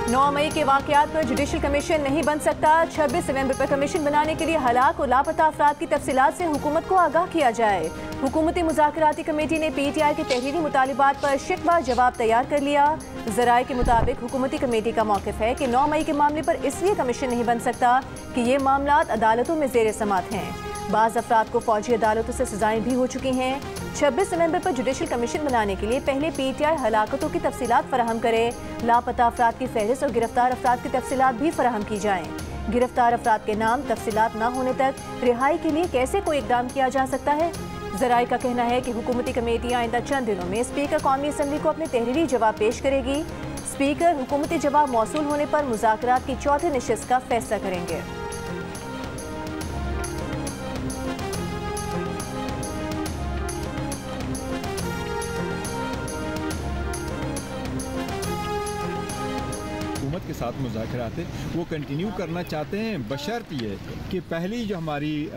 9 मई के वाकयात पर judicial commission नहीं बन सकता। 26 नवंबर पर कमीशन बनाने के लिए हलाक और लापता अफराद की तफसीलात से हुकूमत को आगाह किया जाए। हुकूमती मुज़ाकराती कमेटी ने PTI के तहरीरी मुतालिबात पर शिकवा जवाब तैयार कर लिया। ज़राए के मुताबिक हुकूमती कमेटी का मौक़िफ़ है कि 9 मई के मामले पर इसलिए कमीशन नहीं बन सकता कि ये मामलात अदालतों में ज़ेर समात हैं। बाज़ अफराद को फौजी अदालतों से सजाएं भी हो चुकी हैं। 26 नवंबर पर जुडिशल कमीशन बनाने के लिए पहले PTI हलाकतों की तफसीलात फराहम करे। लापता अफराद की फहरिस्त और गिरफ्तार अफराद की तफसीलात भी फराहम की जाएँ। गिरफ्तार अफराद के नाम तफसीलात न होने तक रिहाई के लिए कैसे कोई इकदाम किया जा सकता है। ज़राए का कहना है कि हुकूमती कमेटी आइंदा चंद दिनों में स्पीकर कौमी असम्बली को अपने तहरीरी जवाब पेश करेगी। स्पीकर हुकूमती जवाब मौसूल होने पर मुज़ाकरात की चौथी नशिस्त का फैसला करेंगे। के साथ मुज़ाकरात वो कंटिन्यू करना चाहते हैं, बशर्त ये कि पहली जो हमारी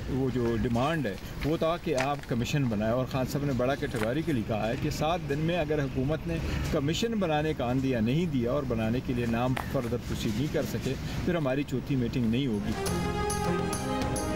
वो जो डिमांड है वो था कि आप कमीशन बनाए। और खान साहब ने बड़ा कैटेगोरिकली कहा है कि 7 दिन में अगर हुकूमत ने कमीशन बनाने का आंदिया नहीं दिया और बनाने के लिए नाम फर्दर प्रोसीड नहीं कर सके, फिर हमारी चौथी मीटिंग नहीं होगी।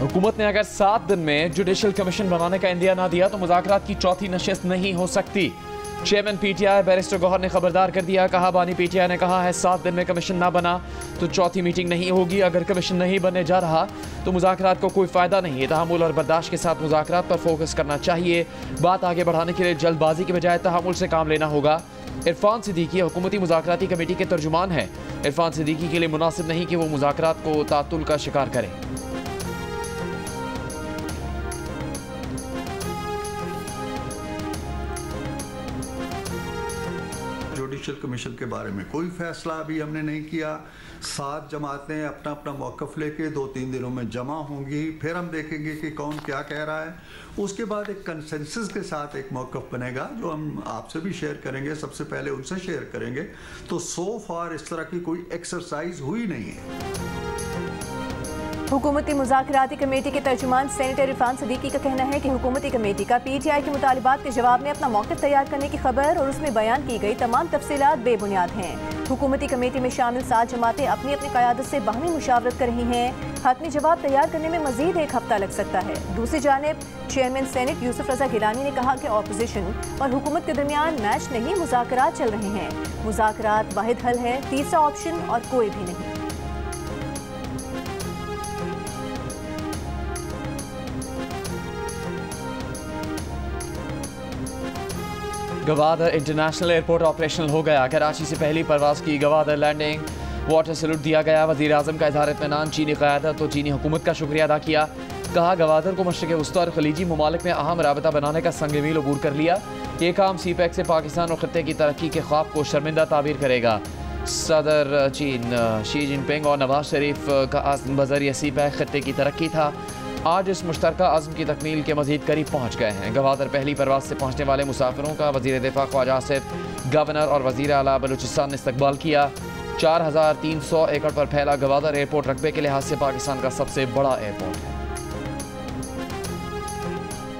हुकूमत ने अगर 7 दिन में जुडिशल कमीशन बनाने का इंदिया ना दिया तो मुज़ाकरात की चौथी नशिस्त नहीं हो सकती। चेयरमैन PTI बैरिस्टर गौहर ने खबरदार कर दिया। कहा बानी PTI ने कहा है 7 दिन में कमीशन ना बना तो चौथी मीटिंग नहीं होगी। अगर कमीशन नहीं बनने जा रहा तो मुज़ाकरात को कोई फ़ायदा नहीं है। तहम्मुल और बर्दाश्त के साथ मुज़ाकरात पर फोकस करना चाहिए। बात आगे बढ़ाने के लिए जल्दबाजी के बजाय तहम्मुल से काम लेना होगा। इरफान सिद्दीकी हुकूमती मुज़ाकराती कमेटी के तर्जुमान हैं। इरफान सिद्दीकी के लिए मुनासिब नहीं कि वो मुज़ाकरात को तातुल का शिकार करें। जुडिशल कमीशन के बारे में कोई फैसला अभी हमने नहीं किया। 7 जमातें अपना अपना मौक़िफ़ लेके 2-3 दिनों में जमा होंगी, फिर हम देखेंगे कि कौन क्या कह रहा है। उसके बाद एक कंसेंसस के साथ एक मौक़िफ़ बनेगा जो हम आपसे भी शेयर करेंगे, सबसे पहले उनसे शेयर करेंगे। तो सो फार इस तरह की कोई एक्सरसाइज हुई नहीं है। हुकूमती मुज़ाकराती कमेटी के तर्जुमान सेनेटर इरफान सिद्दीकी का कहना है कि हुकूमती कमेटी का PTI के मुतालिबात के जवाब में अपना मौक़िफ़ तैयार करने की खबर और उसमें बयान की गई तमाम तफसीलात बेबुनियाद हैं। हुकूमती कमेटी में शामिल 7 जमातें अपनी अपनी क़यादत से बाहमी मुशावरत कर रही हैं। हतमी जवाब तैयार करने में मज़ीद 1 हफ्ता लग सकता है। दूसरी जानिब चेयरमैन सेनेट यूसुफ रज़ा गिलानी ने कहा कि ऑपोजिशन और हुकूमत के दरमियान मैच नहीं, मुज़ाकरात चल रहे हैं। मुज़ाकरात वाहिद हल है, तीसरा ऑप्शन और कोई भी नहीं। गवादर इंटरनेशनल एयरपोर्ट ऑपरेशनल हो गया। कराची से पहली परवाज़ की गवादर लैंडिंग, वाटर सैल्यूट दिया गया। वज़ीर आज़म का इज़हार इत्मीनान, चीनी क़यादत और चीनी हुकूमत का शुक्रिया अदा किया। कहा गवादर को मशरिक़ वस्ती और खलीजी ममालिक में अहम राबता बनाने का संग मील अबूर कर लिया। ये काम CPEC से पाकिस्तान और ख़त्ते की तरक्की के ख्वाब को शर्मिंदा ताबीर करेगा। सदर चीन शी जिनपिंग और नवाज शरीफ का आज़म बज़रिए CPEC ख़त्ते की तरक्की था। आज इस मुश्तरका अज़्म की तकमील के मज़ीद करीब पहुँच गए हैं। गवादर पहली परवाज़ से पहुँचने वाले मुसाफिरों का वज़ीर दिफ़ा ख्वाजा आसिफ, गवर्नर और वज़ीर आला बलूचिस्तान ने इस्तकबाल किया। 4300 एकड़ पर फैला गवादर एयरपोर्ट रकबे के लिहाज से पाकिस्तान का सबसे बड़ा एयरपोर्ट है।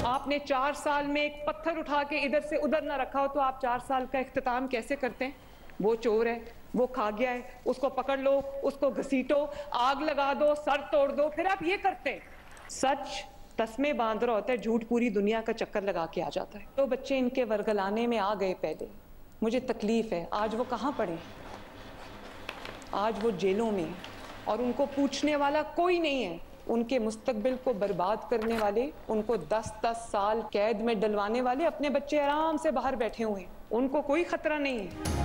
आपने 4 साल में एक पत्थर उठा के इधर से उधर ना रखा हो तो आप 4 साल का इख्तिताम कैसे करते हैं? वो चोर है, वो खा गया है, उसको पकड़ लो, उसको घसीटो, आग लगा दो, सर तोड़ दो, फिर आप ये करते हैं। सच तस्मे बांध रहा होता है, झूठ पूरी दुनिया का चक्कर लगा के आ जाता है। तो बच्चे इनके वर्गलाने में आ गए पहले, मुझे तकलीफ है। आज वो कहाँ पड़े? आज वो जेलों में और उनको पूछने वाला कोई नहीं है। उनके मुस्तकबिल को बर्बाद करने वाले, उनको 10-10 साल कैद में डलवाने वाले अपने बच्चे आराम से बाहर बैठे हुए हैं, उनको कोई खतरा नहीं है।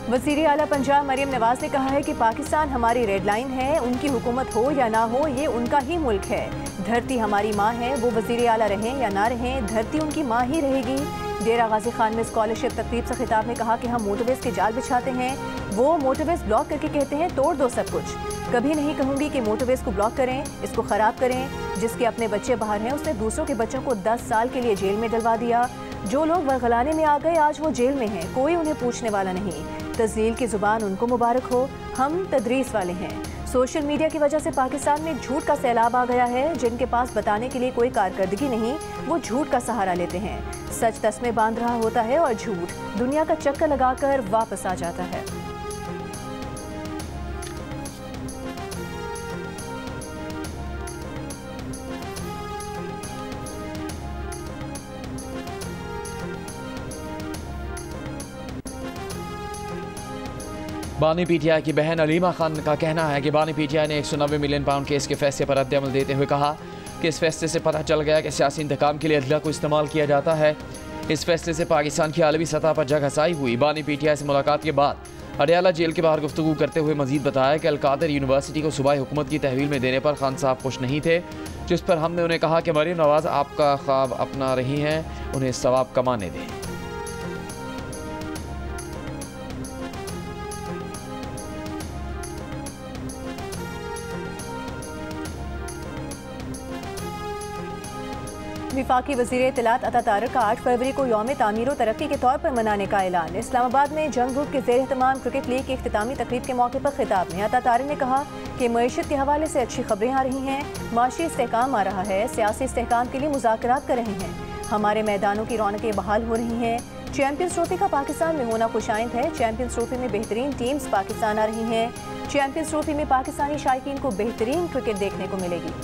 वज़ीर आला पंजाब मरियम नवाज ने कहा है कि पाकिस्तान हमारी रेड लाइन है। उनकी हुकूमत हो या ना हो, ये उनका ही मुल्क है। धरती हमारी माँ है, वो वज़ीर आला रहें या ना रहें, धरती उनकी माँ ही रहेगी। डेरा गाजी खान में स्कॉलरशिप तकरीब से खिताब में कहा कि हम मोटरवेज़ के जाल बिछाते हैं, वो मोटरवेज़ ब्लॉक करके कहते हैं तोड़ दो सब कुछ। कभी नहीं कहूँगी कि मोटरवेज़ को ब्लॉक करें, इसको ख़राब करें। जिसके अपने बच्चे बाहर हैं उसने दूसरों के बच्चों को 10 साल के लिए जेल में डलवा दिया। जो लोग वर्गलाने में आ गए आज वो जेल में हैं, कोई उन्हें पूछने वाला नहीं। तज़लील की ज़ुबान उनको मुबारक हो, हम तदरीस वाले हैं। सोशल मीडिया की वजह से पाकिस्तान में झूठ का सैलाब आ गया है। जिनके पास बताने के लिए कोई कारकर्दगी नहीं, वो झूठ का सहारा लेते हैं। सच तस्मे बांध रहा होता है और झूठ दुनिया का चक्कर लगाकर वापस आ जाता है। बानी पीटीआई की बहन अलीमा खान का कहना है कि बानी पीटीआई ने 190 मिलियन पाउंड केस के फैसले पर रद्द-ए-अमल देते हुए कहा कि इस फैसले से पता चल गया कि सियासी इंतकाम के लिए अदलिया को इस्तेमाल किया जाता है। इस फैसले से पाकिस्तान की आलमी सतह पर जगहसाई हुई। बानी पीटीआई से मुलाकात के बाद अडयाला जेल के बाहर गुफ्तगू करते हुए मजीद बताया कि अलकादर यूनिवर्सिटी को सूबाई हुकूमत की तहवील में देने पर खान साहब खुश नहीं थे, जिस पर हमने उन्हें कहा कि मरीम नवाज आपका ख्वाब अपना रही हैं, उन्हें सवाब कमाने दें। विफाकी वज़ीर इत्तलात अता तारक का 8 फरवरी को यौम तामीर व तरक्की के तौर पर मनाने का ऐलान। इस्लामाबाद में जंग ग्रुप के ज़ेर एहतमाम क्रिकेट लीग की इख्तितामी तकरीब के मौके पर खिताब में अता तारक ने कहा कि मईशत के हवाले से अच्छी खबरें आ रही हैं, माशी इस्तेहकाम आ रहा है, सियासी इस्तेहकाम के लिए मुज़ाकरात कर रहे हैं, हमारे मैदानों की रौनकें बहाल हो रही हैं। चैंपियंस ट्रॉफी का पाकिस्तान में होना खुशाइंद है। चैंपियंस ट्रॉफी में बेहतरीन टीम्स पाकिस्तान आ रही हैं। चैंपियंस ट्रॉफी में पाकिस्तानी शायकीन को बेहतरीन क्रिकेट देखने को मिलेगी।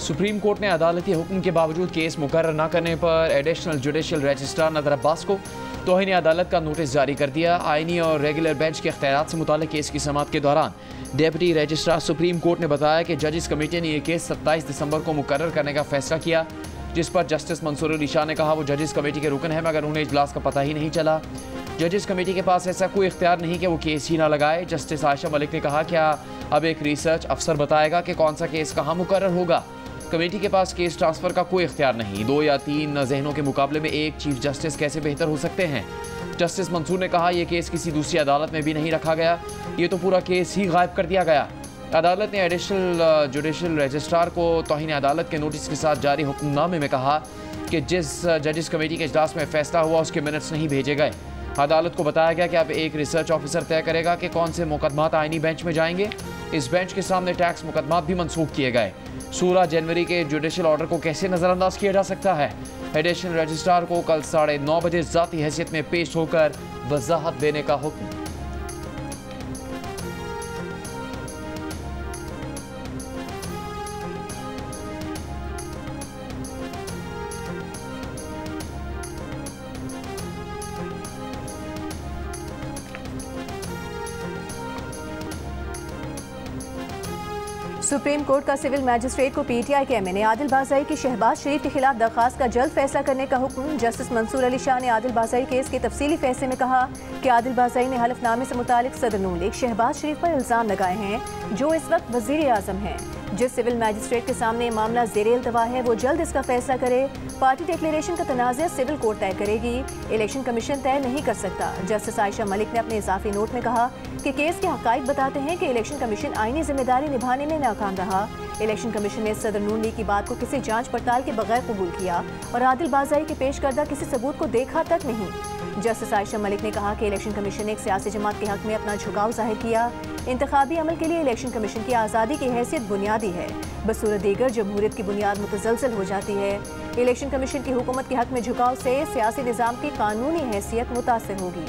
सुप्रीम कोर्ट ने अदालती हुक्म के बावजूद केस मुकर्रर न करने पर एडिशनल जुडिशल रजिस्ट्रार नदर अब्बास को तौहीन अदालत का नोटिस जारी कर दिया। आईनी और रेगुलर बेंच के इख्तियारात से मुताल्लिक केस की समाअत के दौरान डेप्यूटी रजिस्ट्रार सुप्रीम कोर्ट ने बताया कि जजेस कमेटी ने यह केस 27 दिसंबर को मुकर्रर करने का फैसला किया, जिस पर जस्टिस मंसूर अली शाह ने कहा वो जजेस कमेटी के रुकन है मगर उन्हें इजलास का पता ही नहीं चला। जजेस कमेटी के पास ऐसा कोई इख्तियार नहीं कि वो केस ही ना लगाए। जस्टिस आयशा मलिक ने कहा क्या अब एक रिसर्च अफसर बताएगा कि कौन सा केस कहाँ मुकर्रर होगा। कमेटी के पास केस ट्रांसफ़र का कोई इख्तियार नहीं। 2 या 3 जहनों के मुकाबले में एक चीफ जस्टिस कैसे बेहतर हो सकते हैं। जस्टिस मंसूर ने कहा यह केस किसी दूसरी अदालत में भी नहीं रखा गया, ये तो पूरा केस ही गायब कर दिया गया। अदालत ने एडिशनल जुडिशल रजिस्ट्रार को तौहीन अदालत के नोटिस के साथ जारी हुक्मनामे में कहा कि जिस जजेस कमेटी के इजलास में फैसला हुआ उसके मिनट्स नहीं भेजे गए। अदालत को बताया गया कि अब एक रिसर्च ऑफिसर तय करेगा कि कौन से मुकदमात आईनी बेंच में जाएंगे। इस बेंच के सामने टैक्स मुकदमात भी मनसूख किए गए। 16 जनवरी के जुडिशल ऑर्डर को कैसे नज़रअंदाज किया जा सकता है। एडिशनल रजिस्ट्रार को कल 9:30 बजे ज़ाती हैसियत में पेश होकर वजाहत देने का हुक्म। सुप्रीम कोर्ट का सिविल मैजिस्ट्रेट को पीटीआई के एमएनए आदिल बाज़ाई की शहबाज शरीफ के खिलाफ दरखास्त का जल्द फैसला करने का हुक्म। जस्टिस मंसूर अली शाह ने आदिल बाज़ाई केस के तफसीली फैसले में कहा कि आदिल बाज़ाई ने हलफनामे से मुतालिक सदर नून लीग शहबाज शरीफ पर इल्ज़ाम लगाए हैं, जो इस वक्त वज़ीर आज़म हैं। जिस सिविल मैजिस्ट्रेट के सामने मामला ज़ेरे इल्तवा है वो जल्द इसका फैसला करे। पार्टी डिक्लेरेशन का तनाज़ा सिविल कोर्ट तय करेगी, इलेक्शन कमीशन तय नहीं कर सकता। जस्टिस आयशा मलिक ने अपने इजाफी नोट में कहा कि केस के हक़ाइक़ बताते हैं कि इलेक्शन कमीशन आईनी जिम्मेदारी निभाने में नाकाम रहा। इलेक्शन कमीशन ने सदर नून लीग की बात को किसी जांच पड़ताल के बगैर कबूल किया और आदिल बाज़ाई के पेश करदा किसी सबूत को देखा तक नहीं। जस्टिस आयशा मलिक ने कहा कि इलेक्शन कमीशन ने एक सियासी जमात के हक में अपना झुकाव जाहिर किया। इंतखाबी अमल के लिए इलेक्शन कमीशन की आज़ादी की हैसियत बुनियादी है, बसूरत दीगर जमहूरियत की बुनियाद मुतज़लज़ल हो जाती है। इलेक्शन कमीशन की हुकूमत के हक में झुकाव से सियासी निज़ाम की कानूनी हैसियत मुतासिर होगी।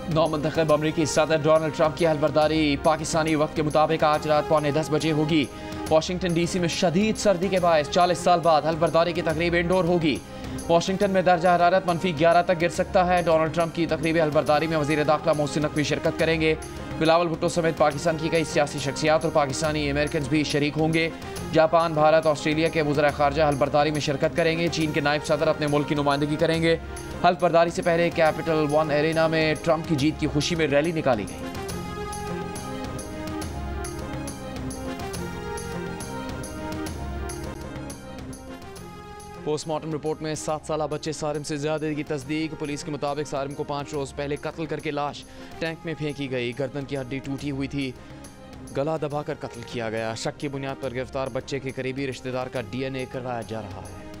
नौमंतखब अमरीकी सदर डोनाल्ड ट्रंप की हलबरदारी पाकिस्तानी वक्त के मुताबिक आज रात 9:45 बजे होगी। वाशिंगटन डीसी में शदीद सर्दी के बायस 40 साल बाद हलबरदारी की तकरीब इंडोर होगी। वाशिंगटन में दर्जा हरारत -11 तक गिर सकता है। डोनाल्ड ट्रंप की तकरीब हलबरदारी में वज़ीर दाखिला मोहसिन नकवी शिरकत करेंगे। बिलावल भुट्टो समेत पाकिस्तान की कई सियासी शख्सियात और पाकिस्तानी अमेरिकन भी शरीक होंगे। जापान, भारत, ऑस्ट्रेलिया के वज़ीर ख़ारजा हलबरदारी में शिरकत करेंगे। चीन के नायब सदर अपने मुल्क की नुमाइंदगी करेंगे। हलबरदारी से पहले कैपिटल वन एरेना में ट्रंप की जीत की खुशी में रैली निकाली गई। पोस्टमार्टम रिपोर्ट में 7 साला बच्चे सारिम से ज़्यादती की तस्दीक। पुलिस के मुताबिक सारिम को 5 रोज़ पहले कत्ल करके लाश टैंक में फेंकी गई। गर्दन की हड्डी टूटी हुई थी, गला दबाकर कत्ल किया गया। शक की बुनियाद पर गिरफ्तार बच्चे के करीबी रिश्तेदार का DNA करवाया जा रहा है।